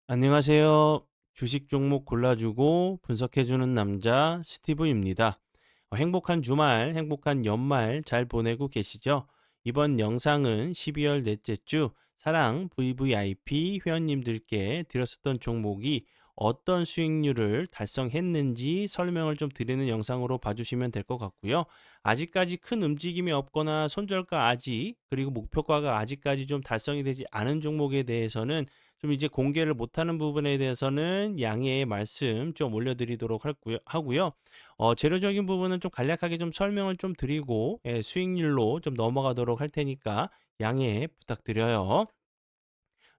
안녕하세요. 주식 종목 골라주고 분석해주는 남자 스티브입니다. 행복한 주말, 행복한 연말 잘 보내고 계시죠? 이번 영상은 12월 넷째 주 사랑 VVIP 회원님들께 드렸었던 종목이 어떤 수익률을 달성했는지 설명을 좀 드리는 영상으로 봐주시면 될 것 같고요. 아직까지 큰 움직임이 없거나 손절가 아직 그리고 목표가가 아직까지 좀 달성이 되지 않은 종목에 대해서는 좀 이제 공개를 못하는 부분에 대해서는 양해의 말씀 좀 올려드리도록 하고요. 재료적인 부분은 좀 간략하게 좀 설명을 좀 드리고 수익률로 좀 넘어가도록 할 테니까 양해 부탁드려요.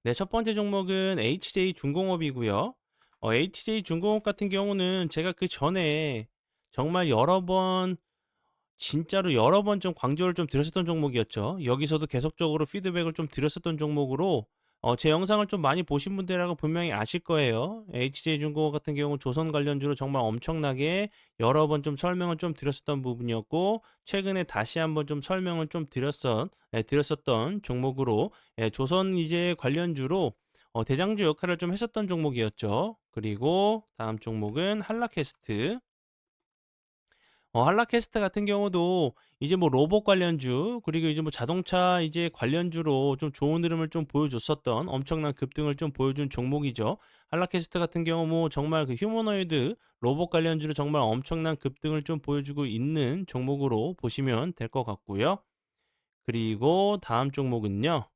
네, 첫 번째 종목은 HJ 중공업이고요. HJ 중공업 같은 경우는 제가 그 전에 정말 여러 번 진짜로 여러 번 좀 강조를 좀 드렸었던 종목이었죠. 여기서도 계속적으로 피드백을 좀 드렸었던 종목으로 제 영상을 좀 많이 보신 분들이라고 분명히 아실 거예요. HJ중공업 같은 경우 조선 관련주로 정말 엄청나게 여러 번 좀 설명을 좀 드렸었던 부분이었고 최근에 다시 한번 좀 설명을 좀 드렸었던 종목으로 조선 이제 관련주로 대장주 역할을 좀 했었던 종목이었죠. 그리고 다음 종목은 한라캐스트. 한라캐스트 같은 경우도 이제 뭐 로봇 관련주 그리고 이제 뭐 자동차 이제 관련주로 좀 좋은 흐름을 좀 보여줬었던 엄청난 급등을 좀 보여준 종목이죠. 한라캐스트 같은 경우 뭐 정말 그 휴머노이드 로봇 관련주로 정말 엄청난 급등을 좀 보여주고 있는 종목으로 보시면 될 것 같고요. 그리고 다음 종목은요.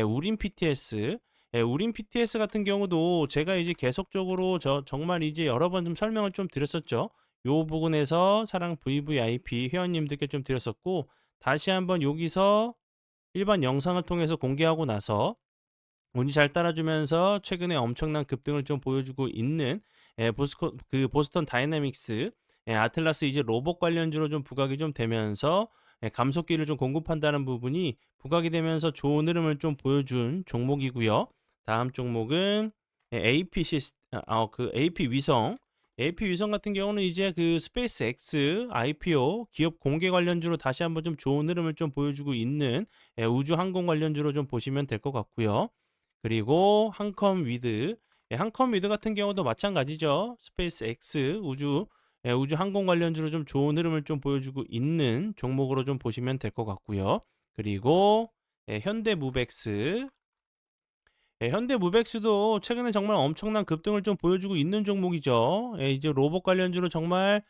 우린 PTS. 우린 PTS 같은 경우도 제가 이제 계속적으로 정말 이제 여러 번 좀 설명을 좀 드렸었죠. 요 부분에서 사랑 VVIP 회원님들께 좀 드렸었고 다시 한번 여기서 일반 영상을 통해서 공개하고 나서 운이 잘 따라주면서 최근에 엄청난 급등을 좀 보여주고 있는 보스턴 다이내믹스, 아틀라스 이제 로봇 관련주로 좀 부각이 좀 되면서 감속기를 좀 공급한다는 부분이 부각이 되면서 좋은 흐름을 좀 보여준 종목이고요. 다음 종목은 AP 위성. AP 위성 같은 경우는 이제 그 스페이스 X IPO 기업 공개 관련주로 다시 한번 좀 좋은 흐름을 좀 보여주고 있는 우주 항공 관련주로 좀 보시면 될 것 같고요. 그리고 한컴위드. 한컴위드 같은 경우도 마찬가지죠. 스페이스 X 우주 항공 관련주로 좀 좋은 흐름을 좀 보여주고 있는 종목으로 좀 보시면 될 것 같고요. 그리고 현대무벡스. 현대무벡스도 최근에 정말 엄청난 급등을 좀 보여주고 있는 종목이죠. 이제 로봇 관련주로 정말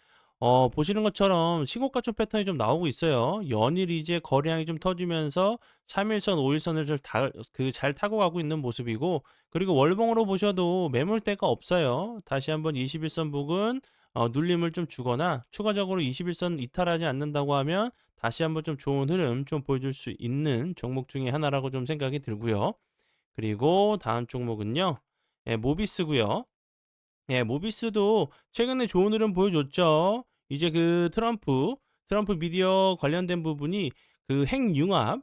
보시는 것처럼 시고가총 패턴이 좀 나오고 있어요. 연일 이제 거래량이 좀 터지면서 3일선, 5일선을 잘 타고 가고 있는 모습이고, 그리고 월봉으로 보셔도 매물대가 없어요. 다시 한번 21선 부근 눌림을 좀 주거나 추가적으로 21선 이탈하지 않는다고 하면 다시 한번 좀 좋은 흐름 좀 보여줄 수 있는 종목 중에 하나라고 좀 생각이 들고요. 그리고 다음 종목은요. 모비스고요. 모비스도 최근에 좋은 흐름 보여줬죠. 이제 그 트럼프 미디어 관련된 부분이 그 핵융합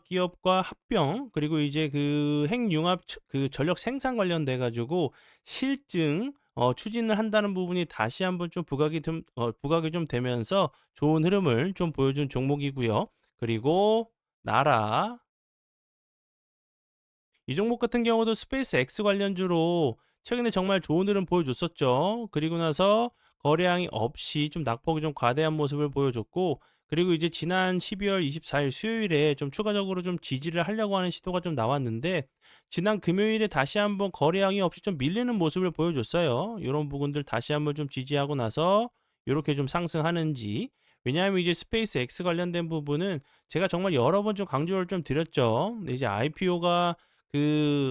기업과 합병, 그리고 이제 그 핵융합 그 전력 생산 관련돼 가지고 실증 추진을 한다는 부분이 다시 한번 좀 부각이 좀 되면서 좋은 흐름을 좀 보여준 종목이고요. 그리고 나라. 이 종목 같은 경우도 스페이스 X 관련주로 최근에 정말 좋은 흐름 보여줬었죠. 그리고 나서 거래량이 없이 좀 낙폭이 좀 과대한 모습을 보여줬고, 그리고 이제 지난 12월 24일 수요일에 좀 추가적으로 좀 지지를 하려고 하는 시도가 좀 나왔는데, 지난 금요일에 다시 한번 거래량이 없이 좀 밀리는 모습을 보여줬어요. 이런 부분들 다시 한번 좀 지지하고 나서 이렇게 좀 상승하는지. 왜냐하면 이제 스페이스 X 관련된 부분은 제가 정말 여러 번 좀 강조를 좀 드렸죠. 근데 이제 IPO가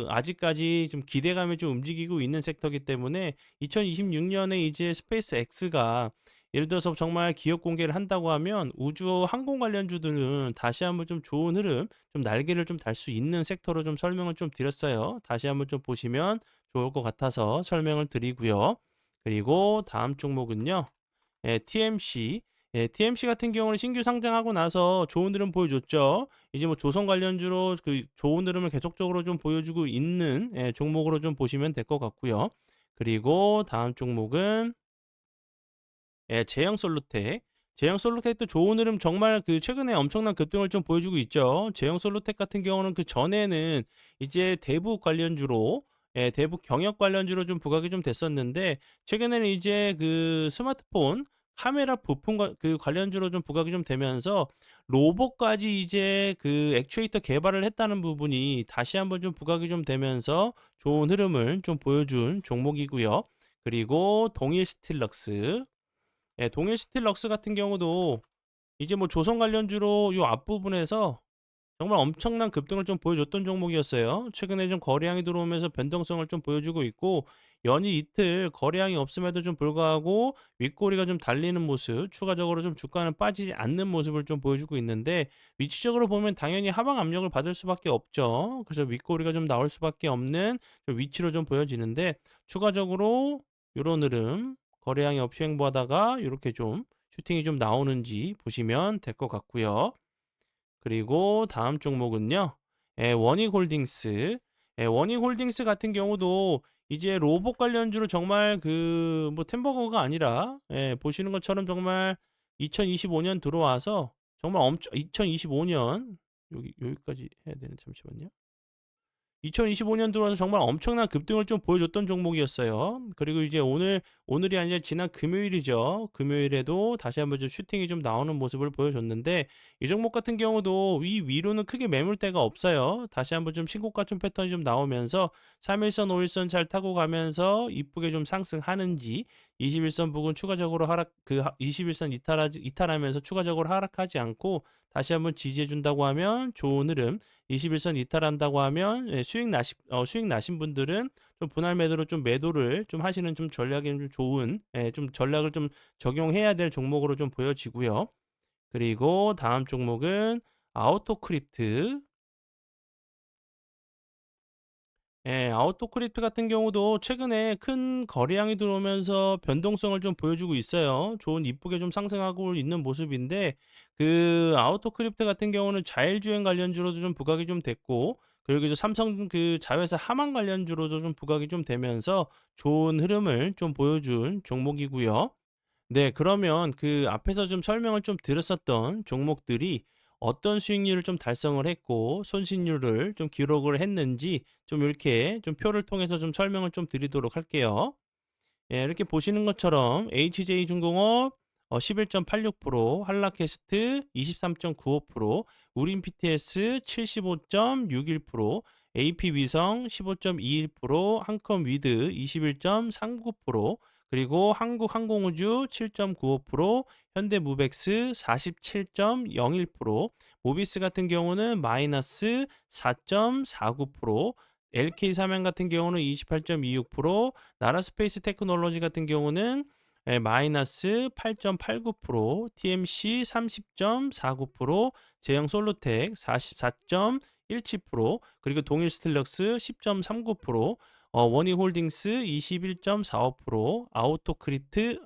아직까지 좀 기대감이 좀 움직이고 있는 섹터이기 때문에 2026년에 이제 스페이스 X가 예를 들어서 정말 기업 공개를 한다고 하면 우주 항공 관련주들은 다시 한번 좀 좋은 흐름, 좀 날개를 좀 달 수 있는 섹터로 좀 설명을 좀 드렸어요. 다시 한번 좀 보시면 좋을 것 같아서 설명을 드리고요. 그리고 다음 종목은요. TMC. TMC 같은 경우는 신규 상장하고 나서 좋은 흐름 보여줬죠. 이제 뭐 조선 관련주로 그 좋은 흐름을 계속적으로 좀 보여주고 있는 종목으로 좀 보시면 될 것 같고요. 그리고 다음 종목은 제형솔루텍. 제형솔루텍도 좋은 흐름 정말 그 최근에 엄청난 급등을 좀 보여주고 있죠. 제형솔루텍 같은 경우는 그 전에는 이제 대북 관련주로 대부 경영 관련주로 좀 부각이 좀 됐었는데 최근에는 이제 그 스마트폰 카메라 부품 관련주로 좀 부각이 좀 되면서 로봇까지 이제 그 액추에이터 개발을 했다는 부분이 다시 한번 좀 부각이 좀 되면서 좋은 흐름을 좀 보여준 종목이고요. 그리고 동일 스틸럭스. 동일 스틸럭스 같은 경우도 이제 뭐 조선 관련주로 요 앞부분에서 정말 엄청난 급등을 좀 보여줬던 종목이었어요. 최근에 좀 거래량이 들어오면서 변동성을 좀 보여주고 있고 연이 이틀 거래량이 없음에도 좀 불구하고 윗꼬리가 좀 달리는 모습, 추가적으로 좀 주가는 빠지지 않는 모습을 좀 보여주고 있는데 위치적으로 보면 당연히 하방 압력을 받을 수밖에 없죠. 그래서 윗꼬리가 좀 나올 수밖에 없는 좀 위치로 좀 보여지는데 추가적으로 요런 흐름 거래량이 없이 횡보하다가 요렇게 좀 슈팅이 좀 나오는지 보시면 될 것 같고요. 그리고 다음 종목은요. 원익홀딩스. 원익홀딩스 같은 경우도 이제 로봇 관련주로 정말 그 뭐 템버거가 아니라 보시는 것처럼 정말 2025년 들어와서 정말 엄청 2025년 여기까지 해야 되는 잠시만요. 2025년 들어와서 정말 엄청난 급등을 좀 보여줬던 종목이었어요. 그리고 이제 오늘이 아니라 지난 금요일이죠. 금요일에도 다시 한번 좀 슈팅이 좀 나오는 모습을 보여줬는데 이 종목 같은 경우도 위로는 크게 매물대가 없어요. 다시 한번 좀 신고가 좀 패턴이 좀 나오면서 3일선, 5일선 잘 타고 가면서 이쁘게 좀 상승하는지 21선 부근 추가적으로 21선 이탈하면서 추가적으로 하락하지 않고 다시 한번 지지해 준다고 하면 좋은 흐름 21선 이탈한다고 하면 수익 나신 분들은 좀 분할 매도로 좀 매도를 좀 하시는 좀 전략이 좀 좋은 좀 전략을 좀 적용해야 될 종목으로 좀 보여지고요. 그리고 다음 종목은 아우토크립트. 아우토크립트 같은 경우도 최근에 큰 거래량이 들어오면서 변동성을 좀 보여주고 있어요. 좋은 이쁘게 좀 상승하고 있는 모습인데 그 아우토크립트 같은 경우는 자율주행 관련주로도 좀 부각이 좀 됐고 그리고 이제 삼성 그 자회사 하만 관련주로도 좀 부각이 좀 되면서 좋은 흐름을 좀 보여준 종목이고요. 네. 그러면 그 앞에서 좀 설명을 좀 드렸었던 종목들이 어떤 수익률을 좀 달성을 했고 손실률을 좀 기록을 했는지 좀 이렇게 좀 표를 통해서 좀 설명을 좀 드리도록 할게요. 이렇게 보시는 것처럼 HJ중공업 11.86%, 한라캐스트 23.95%, 우린 PTS 75.61%, AP위성 15.21%, 한컴위드 21.39%, 그리고 한국항공우주 7.95%, 현대무벡스 47.01%, 모비스 같은 경우는 마이너스 4.49%, LK삼양 같은 경우는 28.26%, 나라스페이스 테크놀로지 같은 경우는 마이너스 8.89%, TMC 30.49%, 제형솔루텍 44.17%, 그리고 동일스틸럭스 10.39%, 원희홀딩스 21.45%, 아우토크립트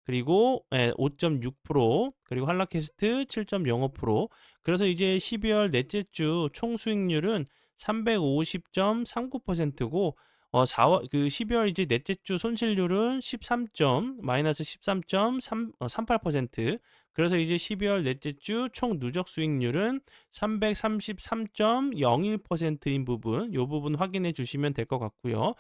그리고 5.6%, 그리고 한라캐스트 7.05%. 그래서 이제 12월 넷째 주 총 수익률은 350.39%고 4월 그 12월 이제 넷째 주 손실률은 13.38%. 그래서 이제 12월 넷째 주 총 누적 수익률은 333.01%인 부분, 요 부분 확인해 주시면 될 것 같고요.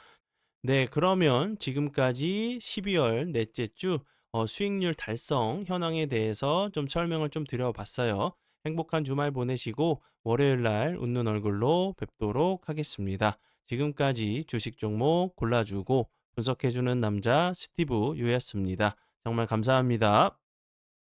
네, 그러면 지금까지 12월 넷째 주 수익률 달성 현황에 대해서 좀 설명을 좀 드려봤어요. 행복한 주말 보내시고 월요일 날 웃는 얼굴로 뵙도록 하겠습니다. 지금까지 주식 종목 골라주고 분석해주는 남자 스티브 유였습니다. 정말 감사합니다.